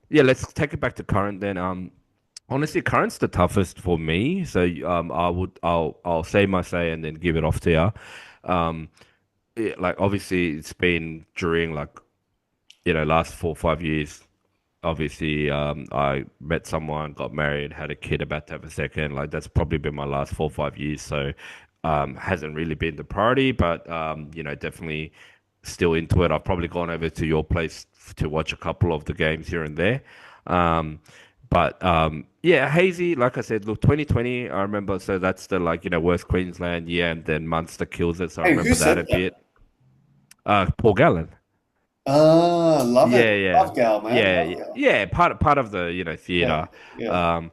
yeah, let's take it back to current then. Honestly, current's the toughest for me. So I'll say my say and then give it off to you. Yeah, like obviously it's been during like last 4 or 5 years. Obviously, I met someone, got married, had a kid, about to have a second. Like that's probably been my last 4 or 5 years. So hasn't really been the priority, but definitely still into it. I've probably gone over to your place to watch a couple of the games here and there. Um, but yeah, hazy. Like I said, look, 2020. I remember. So that's the worst Queensland year, and then Munster kills it. So I Hey, who remember that said a that? bit. Paul Gallen. Ah, love it. Yeah, yeah, Love Gal, man. yeah, Love yeah. Gal. Yeah, part of the Yeah, theater. yeah. Um,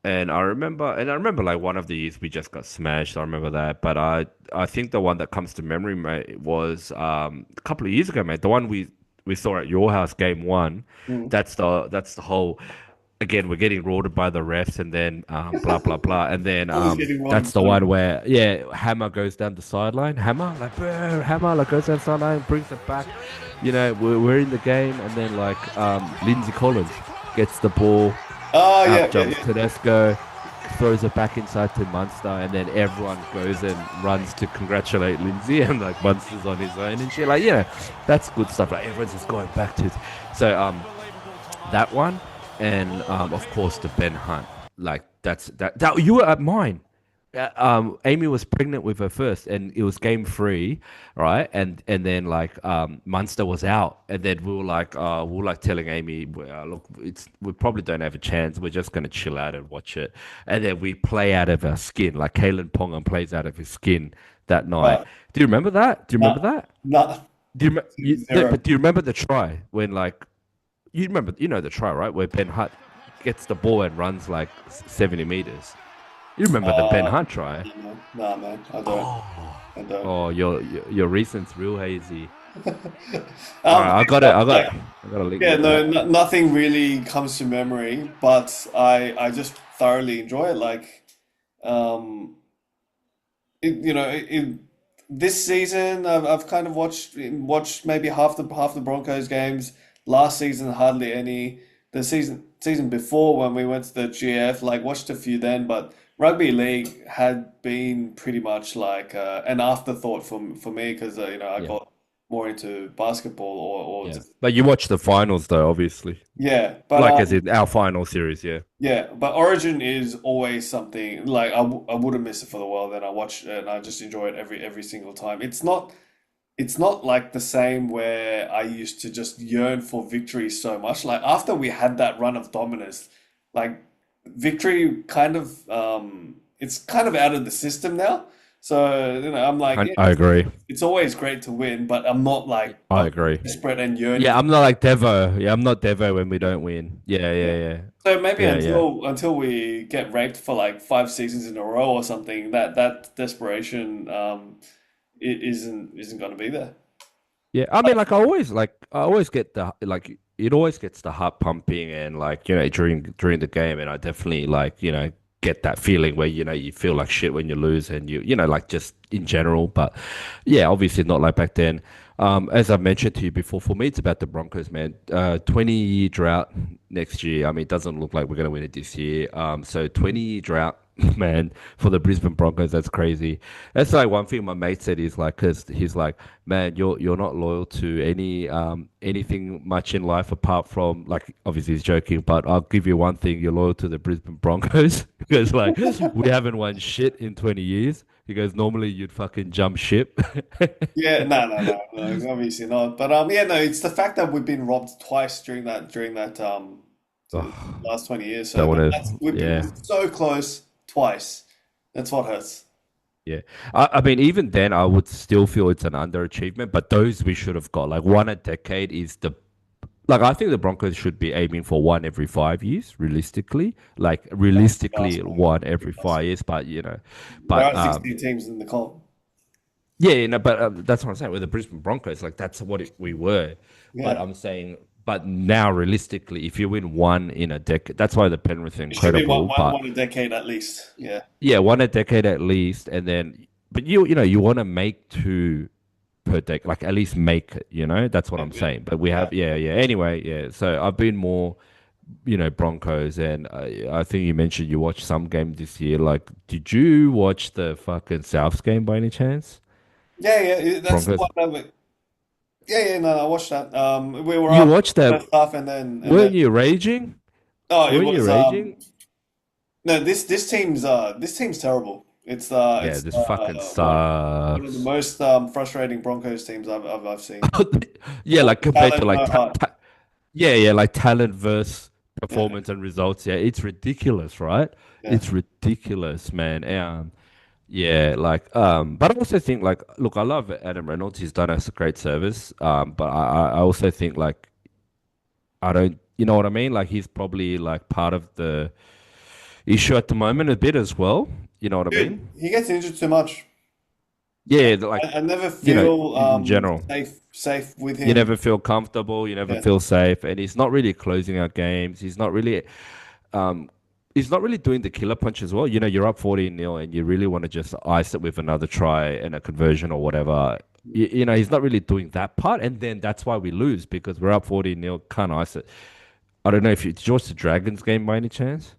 and I remember like one of the years we just got smashed. I remember that, but I think the one that comes to memory, mate, was a couple of years ago, mate. The one we saw at your house, game one. Mm. That's the whole. Again, we're getting rorted by the refs, and then blah blah blah, and then Always getting rotted that's the by one the where Hammer goes down the sideline. Hammer like "Brr," Hammer like goes down the sideline, brings it back. We're in the game, and then Lindsay Collins gets the ball, Oh, out yeah, yeah, jumps yeah. Tedesco, throws it back inside to Munster, and then everyone goes and runs to congratulate Lindsay, and like Munster's on his own and shit. Like, that's good stuff. Like everyone's just going back to. So that one, and of course the Ben Hunt. Like that you were at mine. Amy was pregnant with her first, and it was game three, right? And then Munster was out, and then we were like telling Amy, well, look, we probably don't have a chance. We're just gonna chill out and watch it, and then we play out of our skin, like Kalen Ponga plays out of his skin that night. Right. Do you remember that? Do you remember Nah, that? nah, Do you, zero. but do you remember the try when you remember the try, right, where Ben Hunt gets the ball and runs like 70 meters. You remember the Ben Uh, Hunt try? nah, man, I don't. Oh, I don't. oh, your recent's real hazy. All Um, right, I got it. like, I got a link yeah, with no, that. nothing really comes to memory, but I just thoroughly enjoy it. Like, um, this season I've kind of watched maybe half the Broncos games. Last season hardly any. The season before when we went to the GF, like watched a few then, but rugby league had been pretty much like an afterthought for me because I Yeah, got more into basketball or yeah. just But you watched the finals though, obviously. yeah, but Like as in our final series, yeah. yeah, but Origin is always something like I wouldn't miss it for the world, and I watch it and I just enjoy it every single time. It's not like the same where I used to just yearn for victory so much. Like after we had that run of dominance, like victory kind of it's kind of out of the system now. So, I'm like, I, yeah, I agree. it's always great to win, but I'm not like I agree. desperate and yearning Yeah, for I'm not like Devo. Yeah, I'm not Devo when we don't win. Yeah, yeah. yeah, yeah, So maybe yeah, yeah. until we get raped for like 5 seasons in a row or something, that desperation isn't going to be there. Yeah, I mean, I always get it always gets the heart pumping and during the game, and I definitely get that feeling where you feel like shit when you lose, and like just in general. But yeah, obviously not like back then. As I mentioned to you before, for me it's about the Broncos, man. 20-year drought next year. I mean, it doesn't look like we're gonna win it this year. So 20-year drought. Man, for the Brisbane Broncos, that's crazy. That's like one thing my mate said is like, because he's like, man, you're not loyal to anything much in life apart from like, obviously he's joking, but I'll give you one thing: you're loyal to the Brisbane Broncos because like we haven't won shit in 20 years. He goes, normally you'd fucking jump ship. Yeah, no, no, no, no, obviously not. But yeah, no, it's the fact that we've been robbed twice during that the Oh, last 20 years. So don't want that's to, we've yeah. been so close twice. That's what hurts. Yeah. I mean, even then, I would still feel it's an underachievement, but those we should have got. Like one a decade is I think the Broncos should be aiming for one every 5 years, realistically. Like That's realistically, basketball. one every 5 years, but There but are 16 teams in the comp. yeah, but that's what I'm saying. With the Brisbane Broncos, like that's what we were. But Yeah, I'm saying, but now realistically, if you win one in a decade, that's why the Penrith are it should be one, incredible. one, But one a decade at least. Yeah, yeah, one a decade at least, and then, but you want to make two per decade, like at least make it. That's what yeah, I'm yeah. saying. But we Yeah. have, yeah, yeah. Anyway, yeah. So I've been more. Broncos, and I think you mentioned you watched some game this year. Like, did you watch the fucking Souths game by any chance? Yeah, yeah, that's the Broncos. one yeah, yeah, no, I watched that. We were You up watched that? first half, and then Weren't you raging? oh, it Weren't you was raging? no, this team's terrible. Yeah, It's this fucking like one of the sucks. most frustrating Broncos teams I've seen. Yeah, All like compared to talent, like no heart. yeah, yeah, like talent versus Yeah, performance and results. Yeah, it's ridiculous, right? yeah. It's ridiculous, man. Yeah, like but I also think like look, I love Adam Reynolds. He's done us a great service. But I also think like I don't, you know what I mean? Like he's probably like part of the issue at the moment a bit as well. You know what I Dude, mean? he gets injured too much. Yeah, like I never feel in general. safe with You him. never feel comfortable, you never Yeah. feel safe, and he's not really closing out games. Um he's not really doing the killer punch as well. You're up 14-0 and you really want to just ice it with another try and a conversion or whatever. He's not really doing that part, and then that's why we lose because we're up 14-0, can't ice it. I don't know if you did you watch the Dragons game by any chance?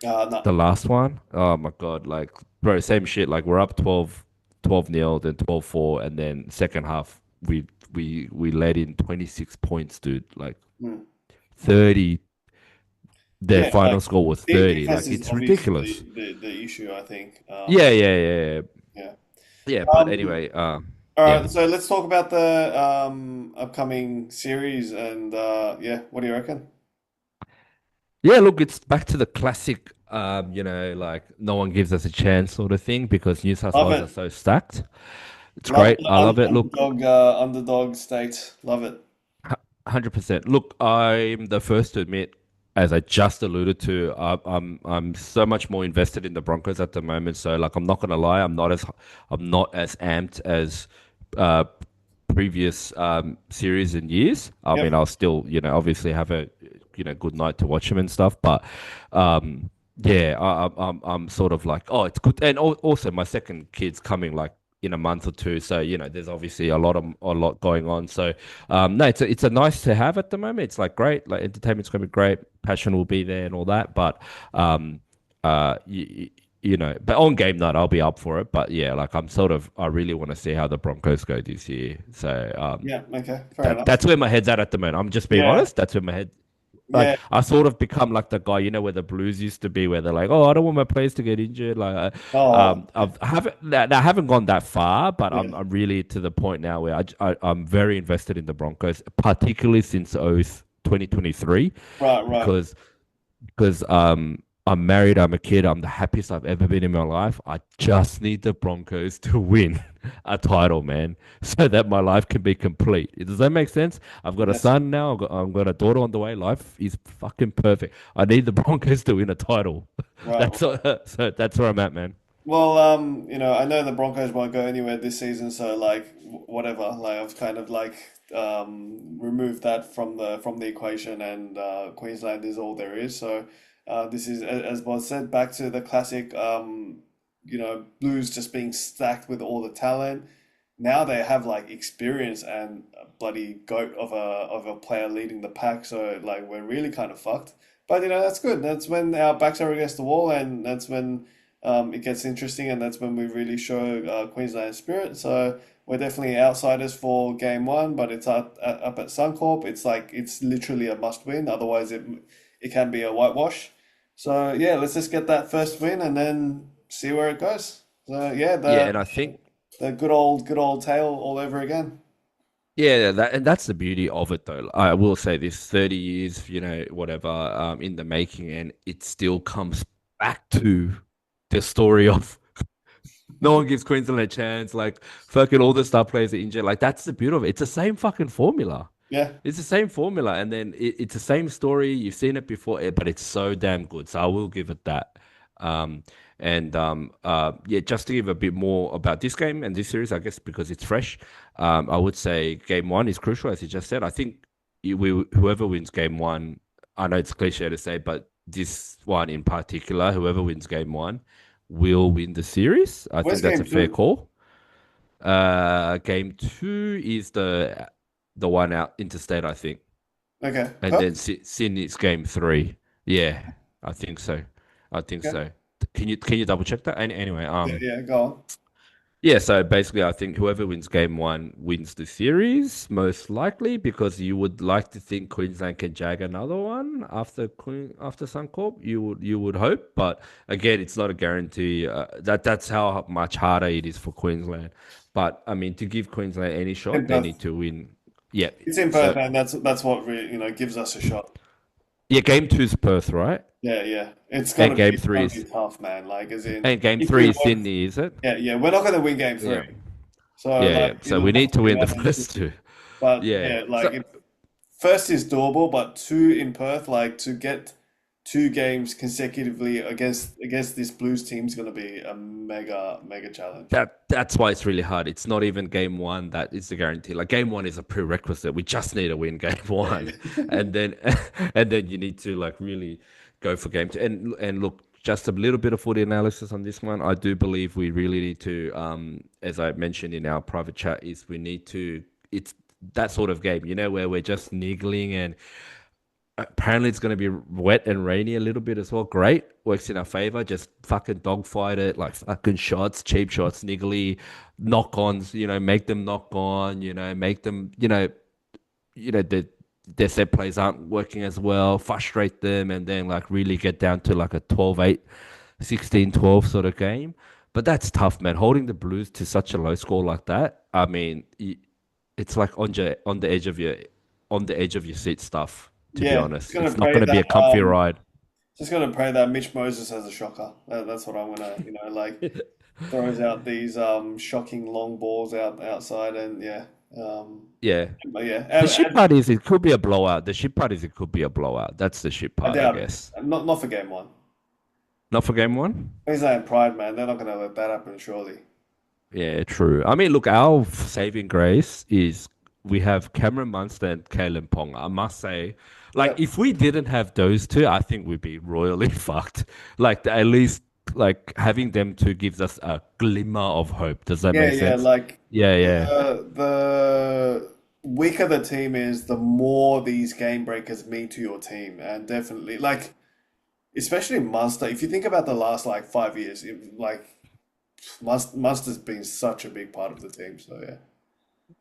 No. The last one? Oh my God, like bro, same shit. Like we're up 12-0, then 12-4, and then second half we let in 26 points, dude. Like Mm. 30, their Yeah, like final score was 30. defense Like is it's obviously ridiculous. the issue, I think. Yeah, yeah, yeah, yeah. Yeah. Yeah, but Um, anyway, all yeah. right, so let's talk about the upcoming series and yeah, what do you reckon? Yeah, look, it's back to the classic like no one gives us a chance sort of thing because New South Love Wales are it. so stacked. It's Love great. I love it. Look, underdog state. Love it. 100%. Look, I'm the first to admit, as I just alluded to, I'm so much more invested in the Broncos at the moment. So, like, I'm not gonna lie, I'm not as amped as uh, previous series and years. I mean, Yep. I'll still, obviously have a good night to watch them and stuff. But yeah, I'm sort of like, oh, it's good. And also, my second kid's coming like in a month or two, so there's obviously a lot going on. So no, it's a nice to have at the moment. It's like great, like entertainment's gonna be great, passion will be there and all that. But um, but on game night I'll be up for it. But yeah, like I really want to see how the Broncos go this year. So Yeah, okay, fair that enough. that's where my head's at the moment. I'm just being Yeah, honest. That's where my head. Like yeah. I sort of become like the guy, where the Blues used to be, where they're like, "Oh, I don't want my players to get injured." Like, Oh, I haven't gone that far, but yeah. I'm really to the point now where I'm very invested in the Broncos, particularly since 2023, Right, right. because I'm married, I'm a kid, I'm the happiest I've ever been in my life. I just need the Broncos to win a title, man, so that my life can be complete. Does that make sense? I've got a Yes, son now, I've got a daughter on the way. Life is fucking perfect. I need the Broncos to win a title. right, That's right. so that's where I'm at, man. Well, I know the Broncos won't go anywhere this season, so like whatever. Like I've kind of like removed that from the equation, and Queensland is all there is. So this is, as Boz said, back to the classic. Blues just being stacked with all the talent. Now they have like experience and a bloody goat of a player leading the pack. So like we're really kind of fucked. But that's good. That's when our backs are against the wall, and that's when it gets interesting, and that's when we really show Queensland spirit. So we're definitely outsiders for game one, but it's up at Suncorp. It's like it's literally a must win. Otherwise, it can be a whitewash. So yeah, let's just get that first win and then see where it goes. So yeah, Yeah, and I think the good old tale all over again. yeah, and that's the beauty of it, though. I will say this: 30 years, whatever, in the making, and it still comes back to the story of no one gives Queensland a chance. Like fucking all the star players are injured. Like that's the beauty of it. It's the same fucking formula. Yeah, It's the same formula, and then it's the same story. You've seen it before, but it's so damn good. So I will give it that. Um, yeah, just to give a bit more about this game and this series, I guess because it's fresh, I would say game one is crucial, as you just said. I think whoever wins game one, I know it's cliche to say, but this one in particular, whoever wins game one will win the series. I where's think that's a game fair two? call. Game two is the one out interstate, I think. Okay. and then Perth? Sydney's game three. Yeah, I think so. I think Okay. so. Can you double check that? Anyway, Yeah, yeah, go on. yeah, so basically, I think whoever wins game one wins the series, most likely, because you would like to think Queensland can jag another one after Suncorp. You would hope, but again, it's not a guarantee. That's how much harder it is for Queensland. But I mean, to give Queensland any In shot, they Perth. need to win. Yeah, It's in Perth, so man. That's what really, gives us a shot. yeah, game two's Perth, right? Yeah, yeah. It's And game it's three gonna is be tough, man. Like as in and game if we three is were Sydney, is it? yeah, yeah, we're not gonna win game Yeah, three. So yeah, like yeah. So it'll we have need to to be win the one and two. first two. But Yeah. yeah, So like if first is doable, but two in Perth, like to get two games consecutively against this Blues team is gonna be a mega challenge. that's why it's really hard. It's not even game one that is the guarantee. Like game one is a prerequisite. We just need to win game Yeah, one, yeah. and then and then you need to like really go for game two. And look, just a little bit of footy analysis on this one. I do believe we really need to, as I mentioned in our private chat, is we need to. It's that sort of game, where we're just niggling and apparently it's going to be wet and rainy a little bit as well. Great. Works in our favor. Just fucking dogfight it. Like fucking shots, cheap shots, niggly, knock ons, make them knock on, make them, their set plays aren't working as well, frustrate them, and then like really get down to like a 12-8, 16-12 sort of game. But that's tough, man. Holding the Blues to such a low score like that, I mean, it's like on the edge of your seat stuff, to be Yeah, honest. It's not going to be a comfy um ride. just gonna pray that Mitch Moses has a shocker. That's what I'm gonna, like throws out these shocking long balls outside and yeah. Yeah. But yeah, The shit part is it could be a blowout. The shit part is it could be a blowout. That's the shit I part, I doubt it. guess. Not for game one. Not for game one? Queensland Pride, man. They're not gonna let that happen, surely. Yeah, true. I mean, look, our saving grace is we have Cameron Munster and Kalen Ponga. I must say, like, Yep. if we didn't have those two, I think we'd be royally fucked. Like, at least, like, having them two gives us a glimmer of hope. Does that Yeah, make yeah. sense? Like Yeah, yeah. the weaker the team is, the more these game breakers mean to your team, and definitely like especially Munster. If you think about the last like 5 years, like Munster's been such a big part of the team. So yeah,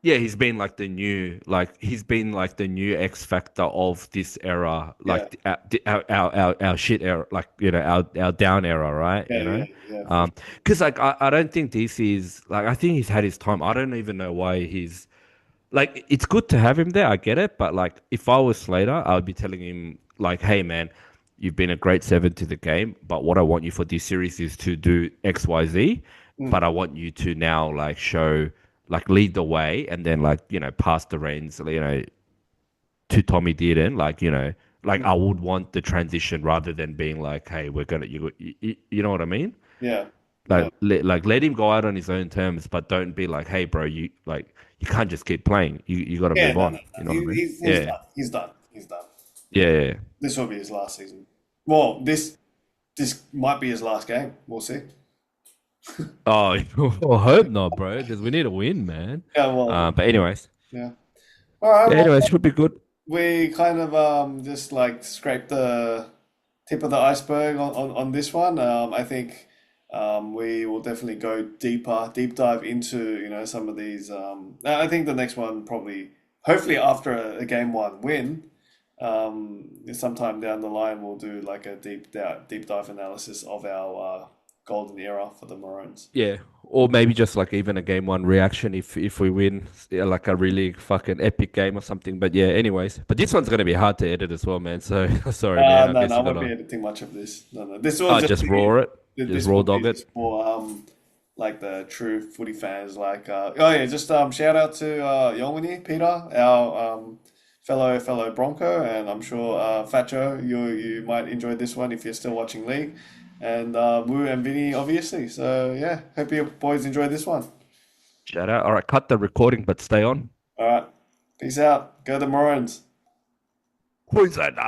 Yeah, he's been like the new X factor of this era, yeah, like our shit era, like our down era, right? yeah, for sure. Because like I don't think this is like I think he's had his time. I don't even know why he's like it's good to have him there. I get it, but like if I was Slater, I would be telling him like, hey man, you've been a great seven to the game, but what I want you for this series is to do X, Y, Z. But Mm, I want you to now like show like lead the way and then like pass the reins to Tommy Dearden like I mm, would want the transition rather than being like hey we're gonna you know what I mean yeah, yeah, like let him go out on his own terms but don't be like hey bro you can't just keep playing you got to yeah. move No, no, on no. you know what I mean He's yeah done. He's done. He's done. yeah, Yeah, yeah, yeah. this will be his last season. Well, this might be his last game. We'll see. Oh I hope not bro because we need a win man Yeah, well, but anyways yeah. All right. yeah, Well, anyways should be good. we kind of just like scraped the tip of the iceberg on this one. I think we will definitely go deep dive into some of these. I think the next one probably, hopefully after a game one win, sometime down the line we'll do like a deep dive analysis of our golden era for the Maroons. Yeah, or maybe just like even a game one reaction if we win, yeah, like a really fucking epic game or something. But yeah, anyways, but this one's gonna be hard to edit as well, man. So sorry, man. I No, no, guess I you won't be gotta editing much of this. No, no. This will just just be raw it, just this raw will be dog it. just for like the true footy fans. Like oh yeah, just shout out to Yongwini Peter, our fellow Bronco, and I'm sure Fat Joe, you might enjoy this one if you're still watching League, and Wu and Vinny obviously. So yeah, hope you boys enjoyed this one. Shout out. All right, cut the recording, but stay on. All right, peace out. Go the Maroons. Queenslander.